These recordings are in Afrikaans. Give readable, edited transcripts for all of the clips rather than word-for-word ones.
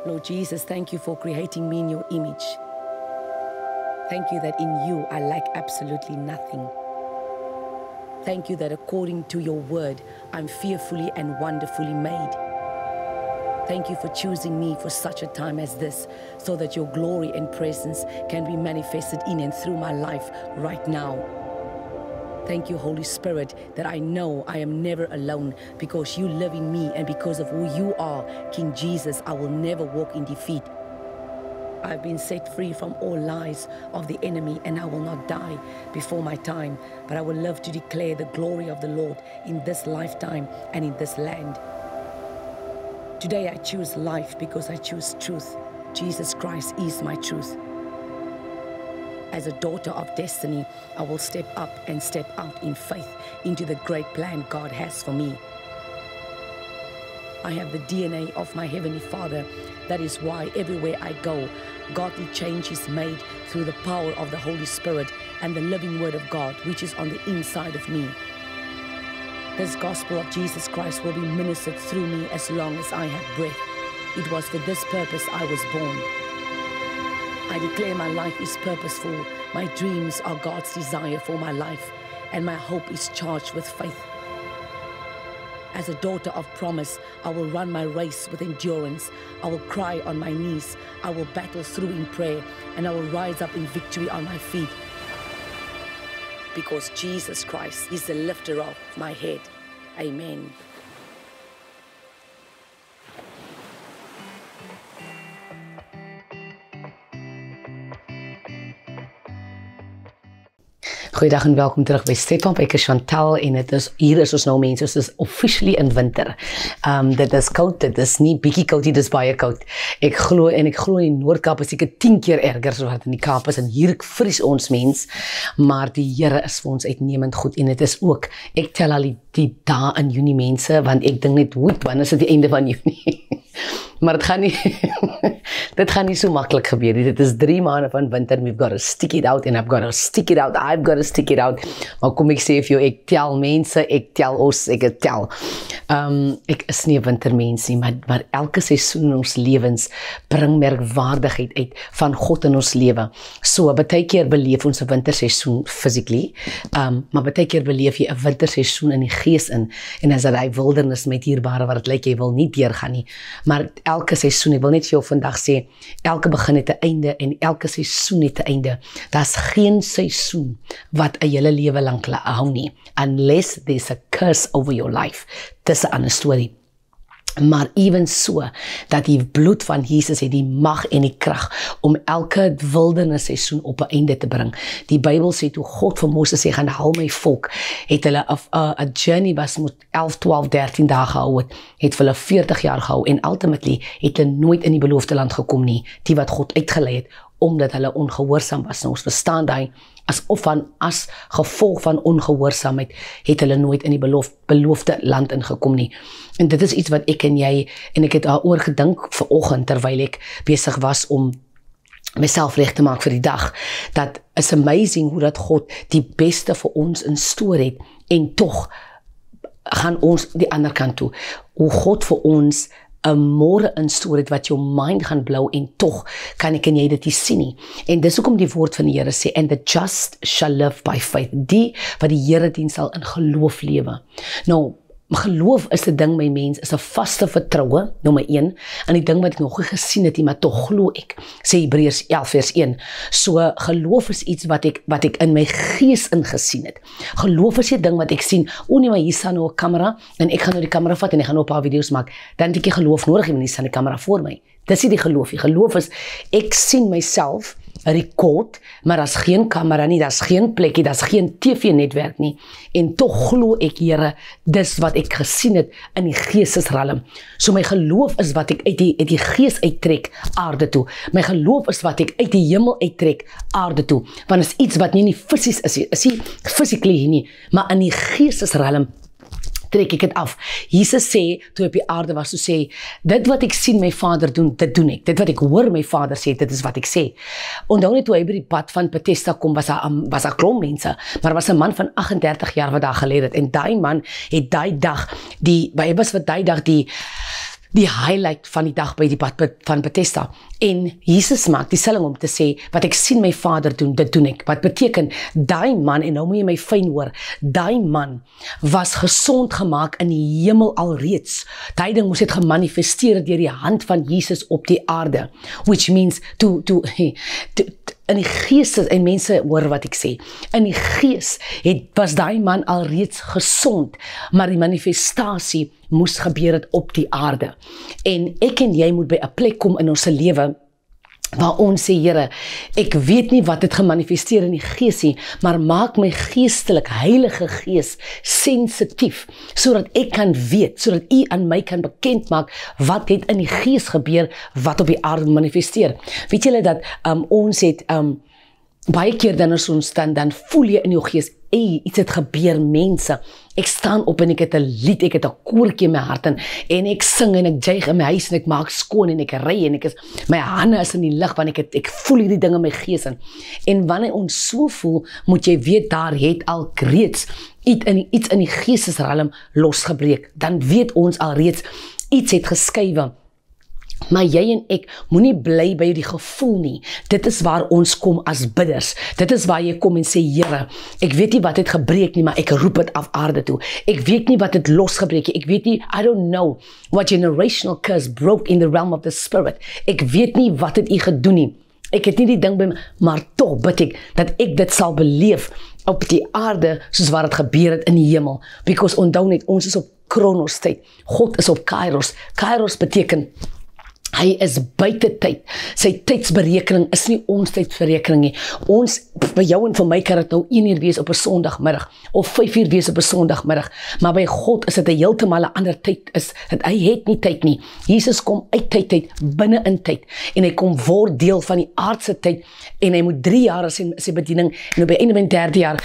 Lord Jesus, thank you for creating me in your image. Thank you that in you I lack absolutely nothing. Thank you that according to your word, I'm fearfully and wonderfully made. Thank you for choosing me for such a time as this, so that your glory and presence can be manifested in and through my life right now. Thank you, Holy Spirit, that I know I am never alone because you live in me, and because of who you are, King Jesus, I will never walk in defeat. I've been set free from all lies of the enemy, and I will not die before my time, but I will live to declare the glory of the Lord in this lifetime and in this land. Today I choose life because I choose truth. Jesus Christ is my truth. As a daughter of destiny, I will step up and step out in faith into the great plan God has for me. I have the DNA of my Heavenly Father. That is why everywhere I go, godly change is made through the power of the Holy Spirit and the living Word of God, which is on the inside of me. This gospel of Jesus Christ will be ministered through me as long as I have breath. It was for this purpose I was born. I declare my life is purposeful. My dreams are God's desire for my life, and my hope is charged with faith. As a daughter of promise, I will run my race with endurance. I will cry on my knees. I will battle through in prayer, and I will rise up in victory on my feet. Because Jesus Christ is the lifter of my head. Amen. Goeiedag en welkom terug by Stephan. Ek is Chantal en hier is ons nou mense, ons is officially in winter. Dit is koud, dit is nie bietjie koud, dit is baie koud. Ek glo in die Noord-Kaap is seker 10 keer erger as wat in die Kaap is, en hier vries ons mens, maar die Here is vir ons uitnemend goed, en dit is ook, ek tel al die dae in Junie mense, want ek dink net, wanneer is dit die einde van Junie? Maar dit gaan nie so maklik gebeur nie. Dit is 3 maande van winter, we've got to stick it out, and I've got to stick it out, I've got to stick it out. Maar kom ek sê vir jou, ek tel mense, ek tel ons, ek tel. Ek is nie 'n wintermens nie, maar elke seisoen in ons lewens bring merkwaardigheid uit van God in ons lewe. So, baie keer beleef ons 'n winterseisoen physically, maar baie keer beleef jy 'n winterseisoen in die gees in, en as hy wildernis met dierbare wat dit lyk jy wil nie deurgaan nie. Maar elke seisoen, ek wil net vir jou vandag sê, elke begin het 'n einde en elke seisoen het 'n einde. Daar's geen seisoen wat 'n hele lewe lank hou nie, unless there's a curse over your life. Dis 'n ander storie. Maar even so, dat die bloed van Jesus het die mag en die krag om elke wildernis seisoen op 'n einde te bring. Die Bybel sê toe God vir Moses sê, gaan haal my volk, het hulle 'n journey was moet 11, 12, 13 dae gehou het vir hulle 40 jaar gehou, en ultimately het hulle nooit in die beloofde land gekom nie, die wat God uitgelei het, omdat hulle ongehoorsaam was. Nou ons verstaan daai, as gevolg van ongehoorsaamheid, het hulle nooit in die beloofde land ingekom nie. En dit is iets wat ek en jy, en ek het daaroor gedink vanoggend, terwyl ek besig was om myself reg te maak vir die dag, dat is amazing hoe dat God die beste vir ons in store het, en tog gaan ons die ander kant toe, hoe God vir ons 'n môre instoor het wat jou mind gaan blou, en tog kan ek en jy dit nie sien nie. En dis hoekom die woord van die Here sê, and the just shall live by faith. Die wat die Here dien sal in geloof lewe. Nou, geloof is 'n ding, my mens, is 'n vaste vertroue, nommer 1, en die ding wat ek nog nie gesien het nie, maar tog glo ek, sê Hebreërs 11 vers 1. So, geloof is iets wat ek in my gees ingesien het. Geloof is 'n ding wat ek sien, nee, maar hier staan nou 'n kamera, en ek gaan nou die kamera vat, en ek gaan nou 'n paar video's maak, dan het ek nie geloof nodig, want hier staan die kamera voor my. Dis nie die geloof nie. Geloof is, ek sien myself record, maar daar's geen kamera nie, daar's geen plekkie, daar's geen TV-netwerk nie, en tog glo ek, Here, dis wat ek gesien het in die geestesralm. So my geloof is wat ek uit die gees uittrek aarde toe. My geloof is wat ek uit die hemel uittrek aarde toe, want is iets wat nie fisies is nie physically nie, maar in die geestesralm trek ek dit af. Jesus sê, toe op die aarde was, toe sê, dit wat ek sien my Vader doen, dit doen ek. Dit wat ek hoor my Vader sê, dit is wat ek sê. Onthou net toe hy by die pad van Bethesda kom, was daar klomp mense, maar was 'n man van 38 jaar wat daar geleer het, en daai man het daai dag, die highlight van die dag by die bad van Bethesda. En Jesus maak die stelling om te sê, wat ek sien my Vader doen, dit doen ek. Wat beteken, daai man, en nou moet jy my fyn hoor, daai man was gesond gemaak in die hemel alreeds. Daai ding moes het gemanifesteer deur die hand van Jesus op die aarde. Which means, in die gees, en mense hoor wat ek sê, in die gees was daai man alreeds gesond, maar die manifestasie moes gebeur het op die aarde. En ek en jy moet by 'n plek kom in ons lewe waar ons sê, Here, ek weet nie wat het gemanifesteer in die gees nie, maar maak my geestelik, Heilige Gees, sensitief, sodat ek kan weet, sodat U aan my kan bekend maak, wat het in die gees gebeur, wat op die aarde manifesteer. Weet julle dat ons het, baie keer dan as ons dan voel jy in jou gees, iets het gebeur, mense. Ek staan op en ek het 'n lied, ek het 'n koortjie in my hart en ek sing en ek juig in my huis en ek maak skoon en ek ry en my hande is in die lug want ek voel hierdie ding in my gees in. En wanneer ons so voel, moet jy weet daar het al reeds iets in die geestesralm losgebreek. Dan weet ons al reeds iets het geskuiwe. Maar jy en ek moenie bly by die gevoel nie. Dit is waar ons kom as bidders. Dit is waar jy kom en sê, Here, ek weet nie wat het gebreek nie, maar ek roep het af aarde toe. Ek weet nie wat het losgebreek nie. Ek weet nie, I don't know what generational curse broke in the realm of the spirit. Ek weet nie wat het U gedoen nie. Ek het nie die ding by my, maar tog bid ek dat ek dit sal beleef op die aarde soos wat het gebeur het in die hemel. Because onthou net, ons is op Kronos tyd. God is op Kairos. Kairos beteken hy is buite tyd. Sy tydsberekening is nie ons tydsberekening nie. Ons, by jou en vir my kan dit nou 1 uur wees op 'n Sondagmiddag of 5 uur wees op 'n Sondagmiddag, maar by God is dit 'n heeltemal 'n ander tyd. Hy het nie tyd nie. Jesus kom uit tyd binne in tyd en hy kom word deel van die aardse tyd en hy moet 3 jaar in sy bediening en op die einde van die 3de jaar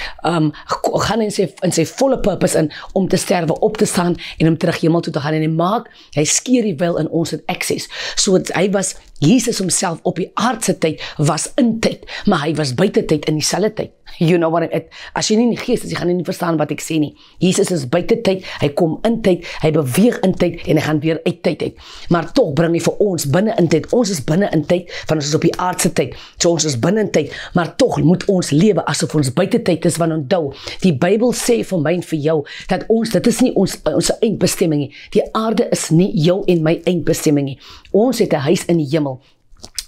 gaan in sy volle purpose in om te sterwe, op te staan en om terug hemel toe te gaan en hy skeer die wil in ons het access. So hy was, Jesus homself op die aardse tyd was in tyd, maar hy was buite tyd in dieselfde tyd. You know what as jy nie in die gees is, jy gaan nie verstaan wat ek sê nie. Jesus is buite tyd, hy kom in tyd, hy beweeg in tyd en hy gaan weer uit tyd uit. Maar tog bring hy vir ons binne in tyd. Ons is binne in tyd, want ons is op die aardse tyd. So ons is binne in tyd, maar tog moet ons lewe asof ons buite tyd is, want onthou, die Bybel sê vir my en vir jou, dat dit is nie ons eindbestemming nie. Die aarde is nie jou en my eindbestemming nie. Ons het 'n huis in die hemel.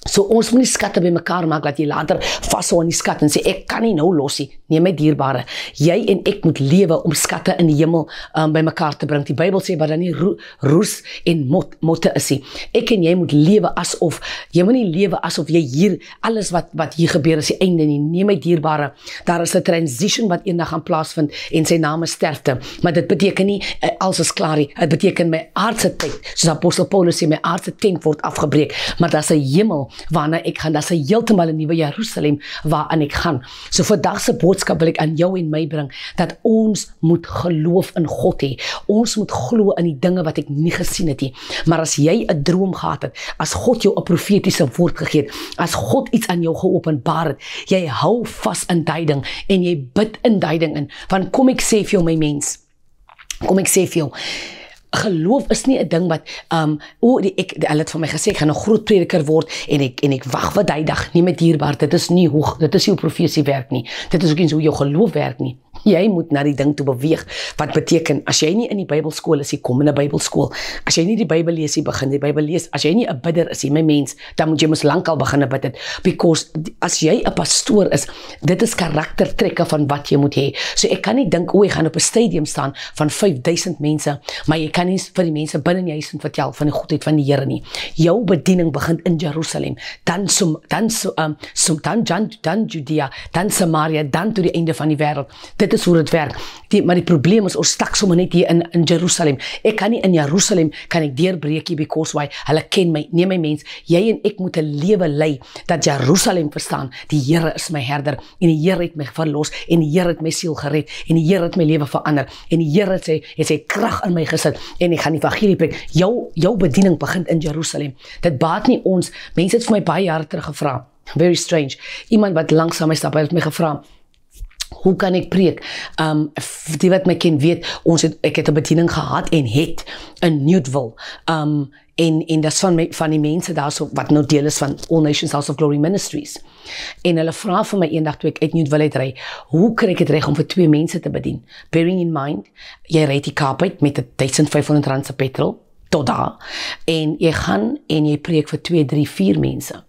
So ons moet nie skatte by mekaar maak, dat jy later vashou aan die skat en sê, ek kan nie nou los nie. Nee, my dierbare, jy en ek moet lewe om skatte in die hemel by mekaar te bring. Die Bybel sê, wat dan nie roes en motte is nie. Ek en jy moet lewe asof, jy moet nie lewe asof jy hier, alles wat hier gebeur is die einde nie. Nee, my dierbare, daar is 'n transition wat eendag gaan plaasvind en sy naam is sterfte. Maar dit beteken nie, alles is klaar nie. Dit beteken my aardse tyd, soos Apostel Paulus sê, my aardse tent word afgebreek. Maar daar is 'n hemel waarna ek gaan, dat is heeltemal 'n nuwe Jerusalem waaraan ek gaan. So vandag se boodskap wil ek aan jou en my bring, dat ons moet geloof in God hê. Ons moet glo in die dinge wat ek nie gesien het nie. Maar as jy 'n droom gehad het, as God jou 'n profetiese woord gegee het, as God iets aan jou geopenbaar het, jy hou vas in daai ding en jy bid in daai ding in. Want kom ek sê vir jou, my mens, kom ek sê vir jou, geloof is nie 'n ding wat hulle het vir my gesê ek gaan 'n groot prediker word en ek wag vir daai dag. Nie, met dierbaar, dit is nie jou profesie werk nie. Dit is ook nie hoe jou geloof werk nie. Jy moet na die ding toe beweeg, wat beteken, as jy nie in die Bybelskool is, kom in 'n Bybelskool. As jy nie die Bybel lees, begin die Bybel lees. As jy nie 'n bidder is, my mens, dan moet jy mos lankal begin bid het. Because as jy 'n pastoor is, dit is karaktertrekke van wat jy moet hê. So ek kan nie dink, jy gaan op 'n stadium staan van 5000 mense, maar jy kan nie vir die mense binne in jou huis vertel van die goedheid van die Here nie. Jou bediening begin in Jerusalem, dan Judea, dan Samaria, dan tot die einde van die wêreld. Dit is hoe dit werk. Maar die probleem is, ons stak sommer net hier in Jerusalem. Ek kan nie in Jerusalem, kan ek deurbreek hier, because why? Hulle ken my. Nee, my mens, jy en ek moet 'n lewe lei, dat Jerusalem verstaan, die Here is my herder, en die Here het my verlos, en die Here het my siel gered, en die Here het my lewe verander, en die Here het sy krag in my gesit, en ek gaan die evangelie preek. Jou bediening begin in Jerusalem. Dit baat nie ons. Mense het vir my baie jare terug gevra, very strange, iemand wat langs aan my stap, hy het my gevra, Hoe kan ek preek? Die wat my ken weet, ek het 'n bediening gehad en het in Newtville. En dat is van die mense daar so, wat nou deel is van All Nations House of Glory Ministries. En hulle vra vir my eendag toe ek uit Newtville uitry, hoe kry ek het reg om vir 2 mense te bedien? Bearing in mind, jy ry die Kaap uit met 1500 rand se petrol, tot daar, en jy gaan en jy preek vir 2, 3, 4 mense.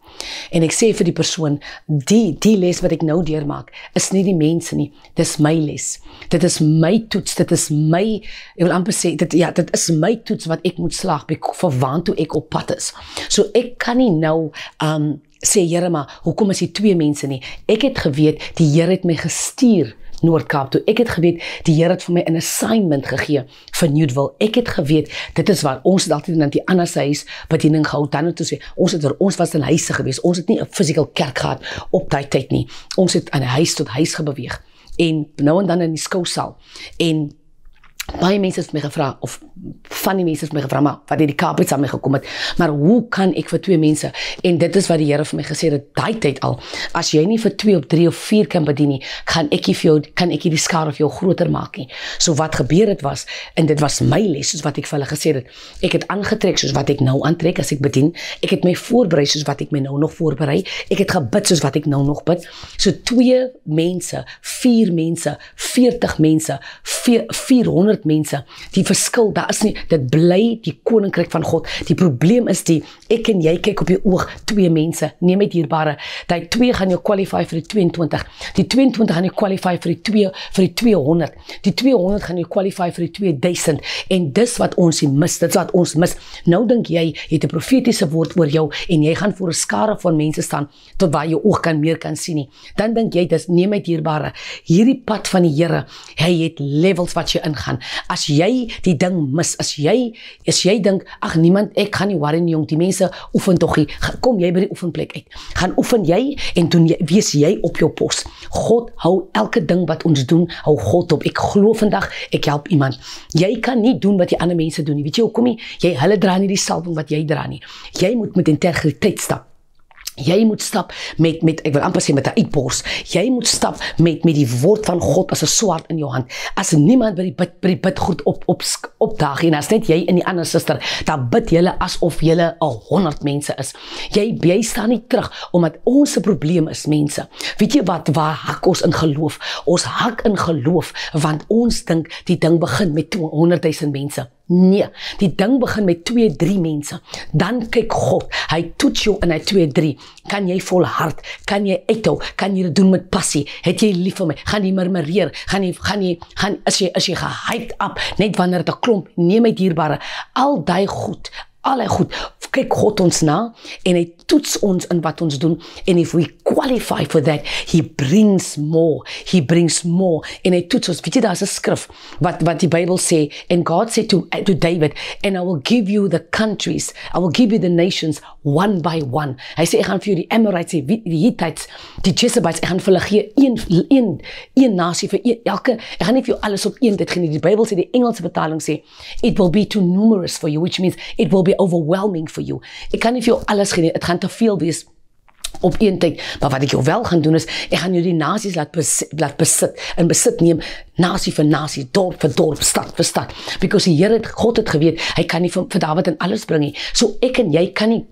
En ek sê vir die persoon, die les wat ek nou deurmaak, is nie die mense nie, dit is my les. Dit is my toets, dit is my, ek wil amper sê, dit is my toets wat ek moet slaag, vir waantoe ek op pad is. So ek kan nie nou, sê, Here, maar hoekom is die 2 mense nie? Ek het geweet, die Here het my gestuur Noord-Kaap toe. Ek het geweet, die Here het vir my 'n assignment gegee vir Newtville. Ek het geweet, dit is waar ons het altyd in die ander huis bediening gehou. Dan toe sê, ons was in huise gewees. Ons het nie 'n physical kerk gehad op daai tyd nie. Ons het aan huis tot huis gebeweeg. En nou en dan in die skousaal. En baie mense het my gevra, of van die mense het my gevra, maar wat het die Kaap uit aan my gekom het, maar hoe kan ek vir 2 mense, en dit is wat die Here vir my gesê het, daai tyd al, as jy nie vir 2 of 3 of 4 kan bedien nie, kan ek die skare vir jou groter maak nie. So wat gebeur het was, en dit was my les, soos wat ek vir hulle gesê het, ek het aangetrek soos wat ek nou aantrek as ek bedien, ek het my voorberei soos wat ek my nou nog voorberei, ek het gebid soos wat ek nou nog bid, so 2 mense, 4 mense, 40 mense, 400 mense, die verskil, daar is nie, dit bly die koninkryk van God, die probleem is ek en jy kyk op die oog, 2 mense, neem my dierbare, die 2 gaan jou qualify vir die 22, die 22 gaan jou qualify vir die 200, die 200 gaan jou qualify vir die 2000, en dis wat ons mis, dit is wat ons mis. Nou dink jy het 'n profetiese woord oor jou, en jy gaan voor 'n skare van mense staan, tot waar jou oog meer kan sien nie, dan dink jy, dis, neem my dierbare, hierdie pad van die Here, hy het levels wat jy ingaan. As jy die ding mis, as jy dink, ag niemand, ek gaan nie worry nie jong, die mense oefen tog nie, kom jy by die oefenplek uit, gaan oefen jy, en doen jy, wees jy op jou pos. God hou elke ding wat ons doen, hou God op. Ek glo vandag, ek help iemand. Jy kan nie doen wat die ander mense doen nie, weet jy hoekom nie? Hulle dra nie die salwing wat jy dra nie. Jy moet met integriteit stap. Jy moet stap met ek wil amper sê met 'n uitbors. Jy moet stap met die woord van God as 'n swaard in jou hand. As niemand by die bidgroep opdaag en as net jy en die ander suster, dan bid julle asof julle 100 mense is. Jy staan nie terug omdat ons se probleem is mense. Weet jy wat, waar hak ons in geloof? Ons hak in geloof want ons dink die ding begin met 200,000 mense. Nee, die ding begin met 2, 3 mense. Dan kyk God, hy toets jou in hy 2, 3. Kan jy volhard? Kan jy uithou? Kan jy dit doen met passie? Het jy lief vir my? Gaan jy murmureer? As jy gehyped up, net wanneer dit 'n klomp, neem my dierbare, al die goed, kyk God ons na, en hy toets ons in wat ons doen, and if we qualify for that, he brings more, en hy toets ons, weet jy, daar is 'n skrif, wat die Bybel sê, and God said to David, and I will give you the countries, I will give you the nations, one by one, hy sê, ek gaan vir jou die Amorites, die Hittites, die Jebusites, ek gaan vir hulle gee, een nasie, ek gaan nie vir jou alles op een tyd gee nie, die Bybel sê, die Engelse vertaling sê, it will be too numerous for you, which means, it will be overwhelming for you, ek kan nie vir jou alles gee nie, het gaan te veel wees op een tyd, maar wat ek jou wel gaan doen is, ek gaan jou die nasies laat besit neem, nasie vir nasie, dorp vir dorp, stad vir stad, because die Here, God het geweet, hy kan nie vir Dawid en alles bring nie, so ek en jy kan nie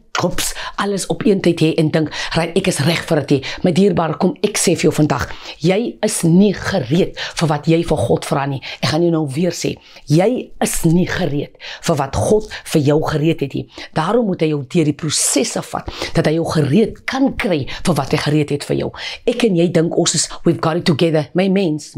alles op een tyd hê en dink, ek is reg vir dit. My dierbare, kom ek sê vir jou vandag, jy is nie gereed vir wat jy vir God vra nie. Ek gaan jou nou weer sê, jy is nie gereed vir wat God vir jou gereed het nie. Daarom moet hy jou deur die prosesse vat, dat hy jou gereed kan kry vir wat hy gereed het vir jou. Ek en jy dink, ons is, we've got it together, my mens,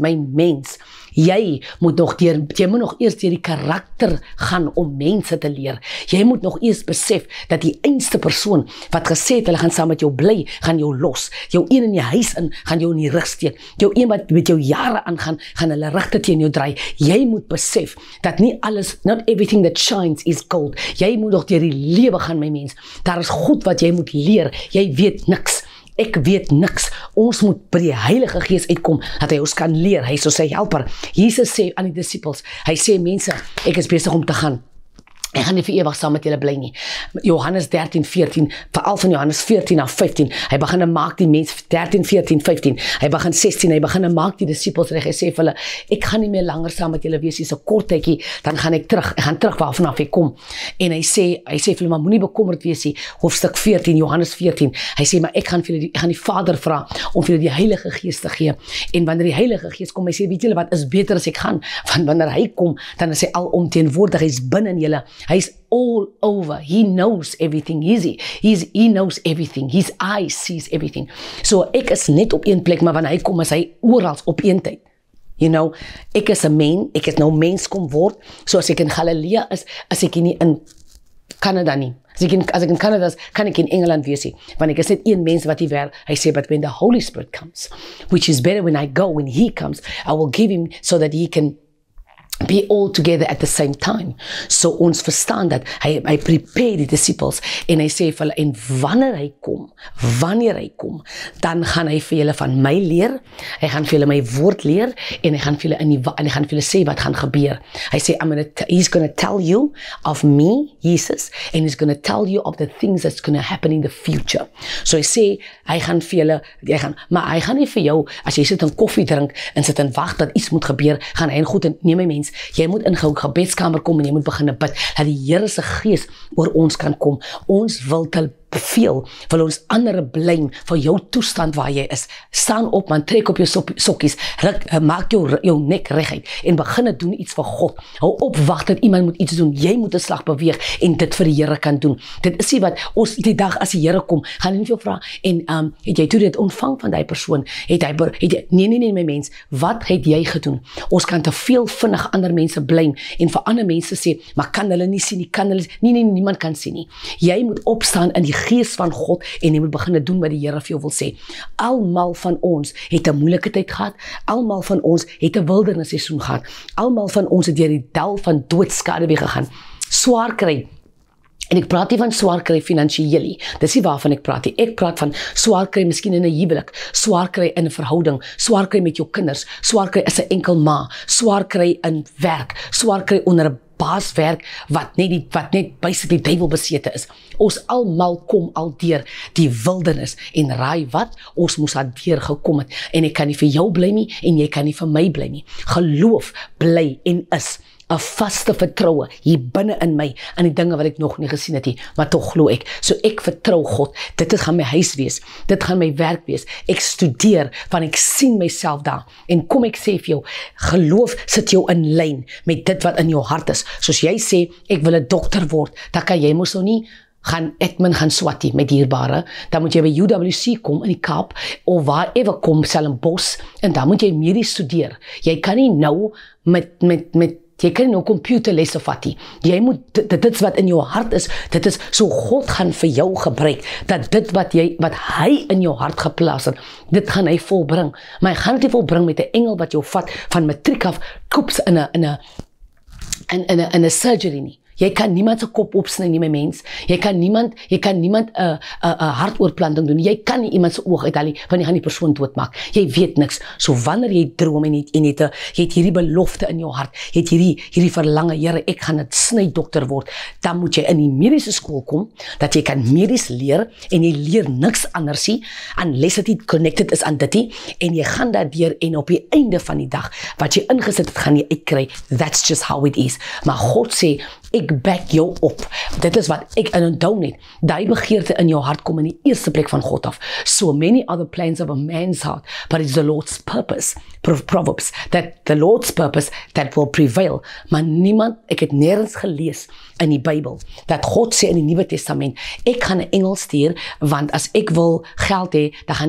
jy moet nog eers deur die karakter gaan om mense te leer. Jy moet nog eers besef dat die einste persoon wat gesê het, hulle gaan saam met jou bly, gaan jou los. Jou een in die huis in, gaan jou in die rug steek. Jou een wat met jou jare aangaan, gaan hulle rigte teen jou draai. Jy moet besef dat nie alles, not everything that shines is gold. Jy moet nog deur die lewe gaan, my mens. Daar is goed wat jy moet leer. Jy weet niks. Ek weet niks. Ons moet by die Heilige Gees uitkom, dat hy ons kan leer. Hy is ons sy helper. Jesus sê aan die disciples, hy sê, mense, ek is besig om te gaan. Ek gaan nie vir ewig saam met julle bly nie. Johannes 13:14, veral van Johannes 14 na 15. Hy begin maak die mens 13, 14, 15. Hy begin 16, hy begin maak die disippels reg. Hy sê vir hulle, ek gaan nie meer langer saam met julle wees nie, so kort tydjie, dan gaan ek terug. Ek gaan terug waarvanaf ek kom. En hy sê vir hulle, maar moenie bekommerd wees nie. Hoofstuk 14, Johannes 14. Hy sê, maar ek gaan die Vader vra om vir julle die Heilige Gees te gee. En wanneer die Heilige Gees kom, hy sê, weet julle wat is beter as ek gaan? Want wanneer hy kom, dan is hy alomteenwoordig, hy's binne in julle. Hy's all over. He knows everything. He knows everything. His eye sees everything. So ek is net op een plek, maar wanneer hy kom, is hy oral op een tyd. You know, ek is 'n mens, ek het nou mens kom word, so as ek in Galilea is ek nie in Canada nie. As ek in Canada is, kan ek in Engeland wees nie. Want ek is net een mens wat hier werk. Hy sê, but when the Holy Spirit comes, which is better when I go, when he comes, I will give him so that he can be all together at the same time. So ons verstaan dat hy prepare die disciples en hy sê vir hulle, en wanneer hy kom, dan gaan hy vir julle van my leer, hy gaan vir julle my woord leer, en hy gaan vir julle sê wat gaan gebeur. Hy sê, he's going to tell you of me, Jesus, and he's going to tell you of the things that's going to happen in the future. So hy sê, hy gaan vir julle, maar hy gaan nie vir jou, as jy sit en koffie drink, en sit en wacht dat iets moet gebeur, gaan hy en goed, en nee my mens, jy moet in jou gebedskamer kom en jy moet begin bid, dat die Here se Gees oor ons kan kom. Ons wil te veel, wil ons ander blame vir jou toestand waar jy is. Staan op man, trek op jou sokkies, maak jou nek reguit en begin doen iets vir God. Hou op wag dat iemand moet iets doen. Jy moet 'n slag beweeg en dit vir die Here kan doen. Dit is nie wat ons die dag as die Here kom, gaan nie vir jou vra en het jy toe dit ontvang van daai persoon? Nee my mens, wat het jy gedoen? Ons kan te veel vinnig ander mense blame en vir ander mense sê, maar kan hulle nie sien nie, nee, niemand kan sien nie. Jy moet opstaan in die Gees van God en jy moet begin doen wat die Here vir jou wil sê. Almal van ons het 'n moeilike tyd gehad, almal van ons het 'n wildernis-seisoen gehad, almal van ons het deur die dal van doodskaduwee gegaan, swaar kry. En ek praat nie van swaar kry finansiëel nie, dis nie waarvan ek praat nie. Ek praat van swaar kry miskien in 'n huwelik, swaar kry in 'n verhouding, swaar kry met jou kinders, swaar kry as 'n enkel ma, swaar kry in werk, swaar kry onder 'n baaswerk wat net basically duiwel besete is. Ons almal kom al deur die wildernis en raai wat, ons moes daar deur gekom het en ek kan nie vir jou bly nie en jy kan nie vir my bly nie. Geloof bly en is 'n vaste vertroue hier binne in my aan die dinge wat ek nog nie gesien het nie, maar tog glo ek. So ek vertrou God. Dit gaan my huis wees. Dit gaan my werk wees. Ek studeer want ek sien myself daar. En kom ek sê vir jou, geloof sit jou in lyn met dit wat in jou hart is. Soos jy sê, ek wil 'n dokter word, dan kan jy mos nou nie gaan admin gaan swat met dierbare, dan moet jy by UWC kom in die Kaap, of waar ever kom, Stellenbosch, en dan moet jy medies studeer. Jy kan nie nou jy kan nou computerlesse vat nie. Jy moet, dit is wat in jou hart is, dit is, so God gaan vir jou gebruik, dat dit wat hy in jou hart geplaas het, dit gaan hy volbring. Maar hy gaan dit nie volbring met 'n engel wat jou vat, van matriek af, koeps in 'n surgery nie. Jy kan niemand se kop opsny nie, my mens. Jy kan niemand 'n hartoortplanting doen. Jy kan nie iemand se oog uithaal nie, want jy gaan die persoon doodmaak. Jy weet niks. So wanneer jy droom en jy het hierdie belofte in jou hart, jy het hierdie verlange, Here, ek gaan 'n snydokter word, dan moet jy in die mediese skool kom, dat jy kan medies leer, en jy leer niks anders nie, unless it connected is aan dit nie, en jy gaan daardeur, en op die einde van die dag, wat jy ingesit het, gaan jy uitkry. That's just how it is. Maar God sê, ek back jou op. Dit is wat ek onthou net. Daai begeerte in jou hart kom in die eerste plek van God af. So many other plans of a man's heart, but it's the Lord's purpose. Proverbs, that the Lord's purpose that will prevail. Maar ek het nergens gelees in die Bybel, dat God sê in die Nuwe Testament, ek gaan 'n engel stuur, want as ek wil geld hê, dan gaan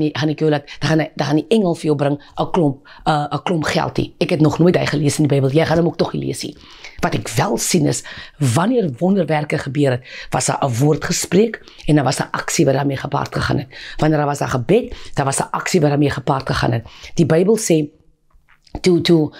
die engel vir jou bring 'n klomp geld hê. Ek het nog nooit hy gelees in die Bybel, jy gaan hom ook tog lees nie. Wat ek wel sien is, wanneer wonderwerke gebeur het, was daar 'n woord gespreek, en daar was 'n aksie wat daarmee gepaard gegaan het. Wanneer daar was 'n gebed, daar was 'n aksie wat daarmee gepaard gegaan het. Die Bybel sê, toe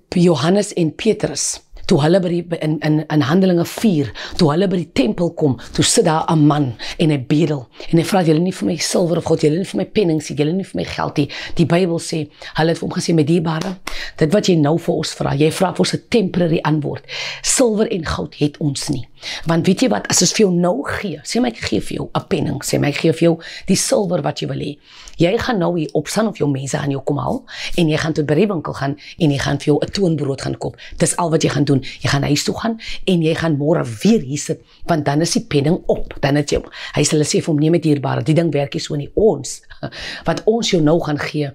Johannes en Petrus, toe hulle by in Handelinge 4, toe hulle by die tempel kom, toe sit daar 'n man en hy bedel en hy vra, julle nie vir my silwer of goud, julle nie vir my pennings, julle nie vir my geld nie. Die Bybel sê, hulle het vir hom gesê, my dierbare, dit wat jy nou vir ons vra, jy vra vir ons 'n temporary antwoord. Silwer en goud het ons nie. Want weet jy wat, as ons vir jou nou gee, sê my ek gee vir jou 'n penning, sê my ek gee vir jou die silwer wat jy wil hê. Jy gaan nou hier opstaan of jou mense gaan jou kom haal en jy gaan tot by die winkel gaan en jy gaan vir jou 'n toonbrood gaan koop. Dis al wat jy gaan doen. Jy gaan huis toe gaan en jy gaan môre weer hier sit, want dan is die penning op. Dan het jy, hy sê hulle sê vir hom, nee met dierbare, die ding werk nie so nie. Ons, wat ons jou nou gaan gee,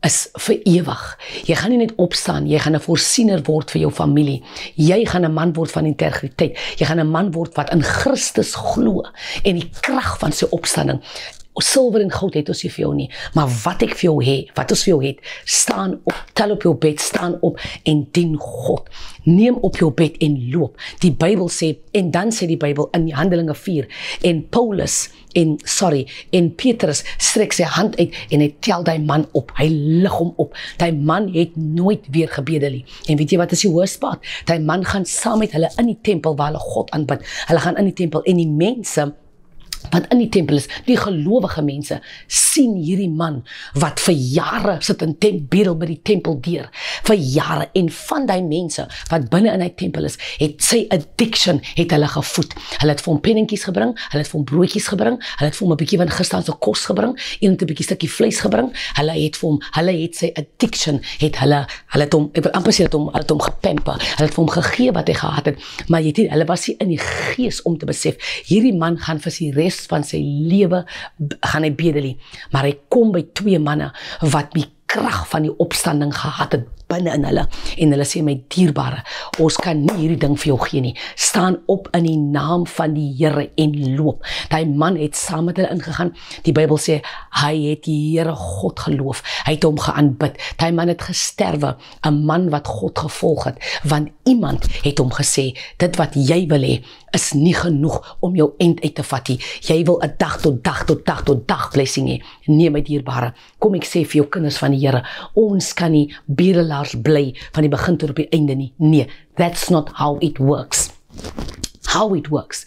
is vir ewig. Jy gaan nie net opstaan, jy gaan 'n voorsiener word vir jou familie. Jy gaan 'n man word van integriteit. Jy gaan 'n man word wat in Christus glo en die krag van sy opstanding. Silwer en goud het ons nie vir jou nie, maar wat ek vir jou het, wat ons vir jou het, staan op, tel op jou bed, staan op en dien God. Neem op jou bed en loop. Die Bybel sê, en dan sê die Bybel in Handelinge 4, en Petrus strek sy hand uit en hy tel die man op, hy lig hom op. Die man het nooit weer gebedel nie. En weet jy wat is die hoogspot? Die man gaan saam met hulle in die tempel waar hulle God aanbid. Hulle gaan in die tempel en die mense wat in die tempel is, die gelowige mense, sien hierdie man, wat vir jare sit in bedel by die tempel deur, vir jare, en van die mense, wat binne in die tempel is, het sy addiction, het hulle gevoed. Hulle het vir hom penningkies gebring, hulle het vir hom broodjies gebring, hulle het vir hom 'n bietjie van gisterse kos gebring, en 'n bietjie stukkie vleis gebring, hulle het sy addiction, hulle het hom, ek wil amper sê, hulle het hom gepamper, hulle het vir hom gegee wat hy gehad het, maar hulle was nie in die gees om te besef, hierdie man gaan vir sy res van sy lewe gaan hy bedel nie, maar hy kom by twee manne wat die krag van die opstanding gehad het binne in hulle, en hulle sê, my dierbare, ons kan nie hierdie ding vir jou gee nie, staan op in die naam van die Here en loop. Die man het saam met hulle ingegaan, die Bybel sê, hy het die Here God geloof, hy het hom geaanbid, die man het gesterwe, 'n man wat God gevolg het, want iemand het hom gesê, dit wat jy wil hê, is nie genoeg om jou eind uit te vat nie, jy wil 'n dag tot dag blessing hê. Nee my dierbare, kom ek sê vir jou kinders van die Here, ons kan nie bedelaars bly van die begin tot op die einde nie. Nee, that's not how it works. How it works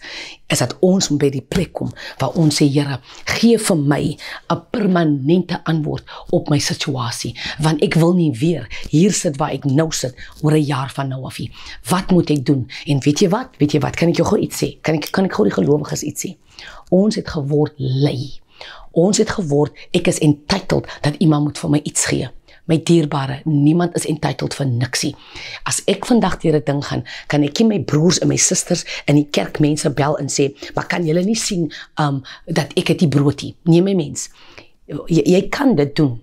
is dat ons by die plek kom waar ons sê, Here, gee vir my 'n permanente antwoord op my situasie, want ek wil nie weer hier sit waar ek nou sit oor 'n jaar van nou af nie. Wat moet ek doen? En weet jy wat, kan ek jou gou iets sê? Kan ek gou die gelowiges iets sê? Ons het geword lui. Ons het geword, ek is entitled dat iemand moet vir my iets gee. My dierbare, niemand is entitled vir niksie. As ek vandag deur 'n ding gaan, kan ek nie my broers en my susters in die kerk mense bel en sê, maar kan julle nie sien dat ek het die brood nie? Nee my mens. Jy kan dit doen,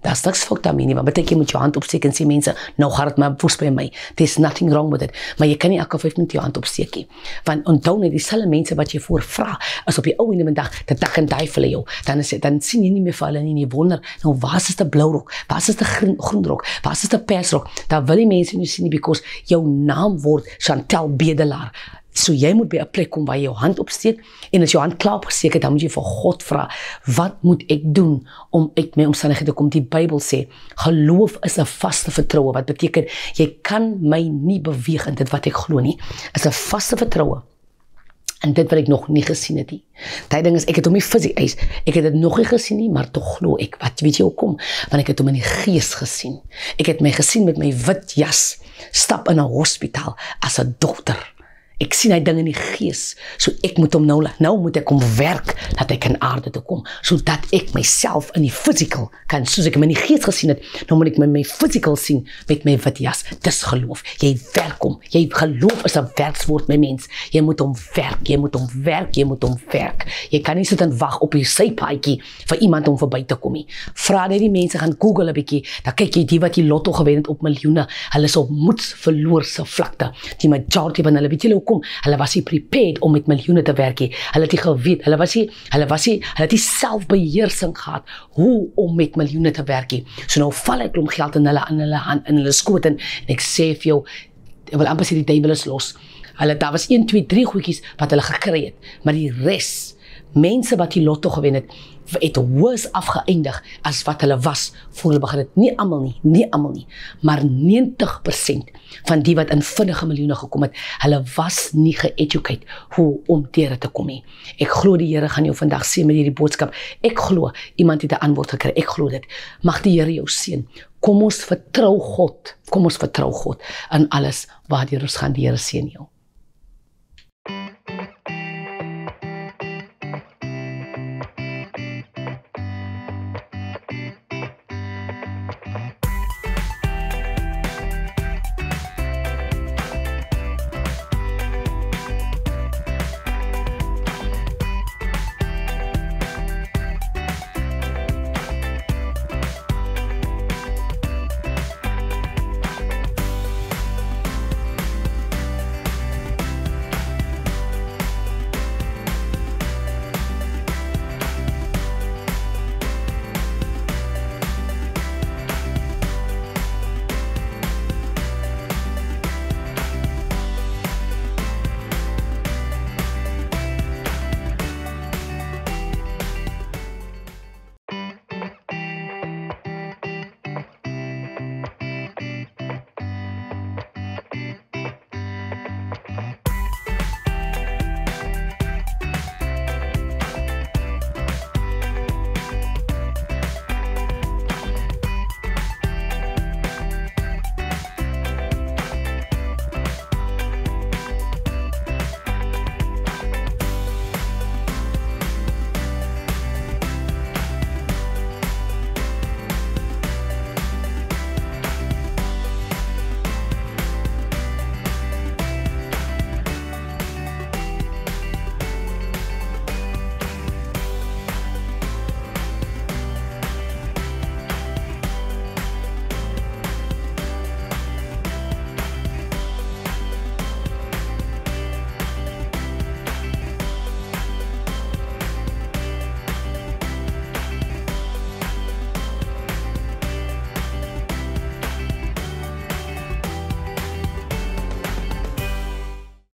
daar's niks fout daarmee nie, maar beteken jy moet jou hand opsteek en sê mense, nou gaan dit maar woes by my, there's nothing wrong with it, maar jy kan nie elke 5 minute jou hand opsteek nie, want onthou net, dieselfde mense wat jy voorvra, as op die ou en die dag, dit dag en die vir jou, dan sien jy nie meer vir hulle nie, jy wonder, nou waar is die blou rok, waar is die groen rok, waar is die persrok, daar wil die mense nie sien nie, because jou naam word Chantel Bedelaar. So jy moet by 'n plek kom waar jy jou hand opsteek, en as jou hand klaar opgesteek het, dan moet jy vir God vra, wat moet ek doen om uit my omstandighede te kom? Die Bybel sê, geloof is 'n vaste vertroue, wat beteken, jy kan my nie beweeg in dit wat ek glo nie, is 'n vaste vertroue, en dit wat ek nog nie gesien het nie. Die ding is, ek het hom nie fisies, ek het dit nog nie gesien nie, maar tog glo ek, wat weet jy hoekom? Want ek het hom in die gees gesien, ek het my gesien met my wit jas, stap in 'n hospitaal, as 'n dokter, ek sien hy ding in die gees, so ek moet hom nou moet ek hom werk, dat ek in aarde te kom, sodat ek myself in die physical kan, soos ek hom in die gees gesien het, nou moet ek my physical sien, met my wit jas, dis geloof, jy werk hom, geloof is 'n werkswoord my mens, jy moet hom werk, jy kan nie sit en wag op die sypaadjie, vir iemand om verby te kom nie, vra net die mense, gaan Google 'n bietjie, dan kyk jy die wat die lotto gewen het op miljoene, hulle is op moedsverloorse vlakte, die majority van hulle, weet julle hulle was nie prepared om met miljoene te werk nie. Hulle het nie geweet, hulle het nie selfbeheersing gehad hoe om met miljoene te werk nie. So nou val ek klomp geld in hulle skoot en ek sê vir jou, ek wil amper sê die duiwel is los. Daar was 1, 2, 3 goedjies wat hulle gekry het, maar die res, mense wat die lotto gewen het, het worse afgeëindig as wat hulle was voor hulle begin het. Nie almal nie, maar 90% van die wat in vinnige miljoene gekom het, hulle was nie ge-educate hoe om deur te kom nie. Ek glo die Here gaan jou vandag seën met hierdie boodskap. Ek glo iemand het 'n antwoord gekry. Ek glo dit. Mag die Here jou seën. Kom ons vertrou God in alles waardeur ons gaan. Die Here seën jou.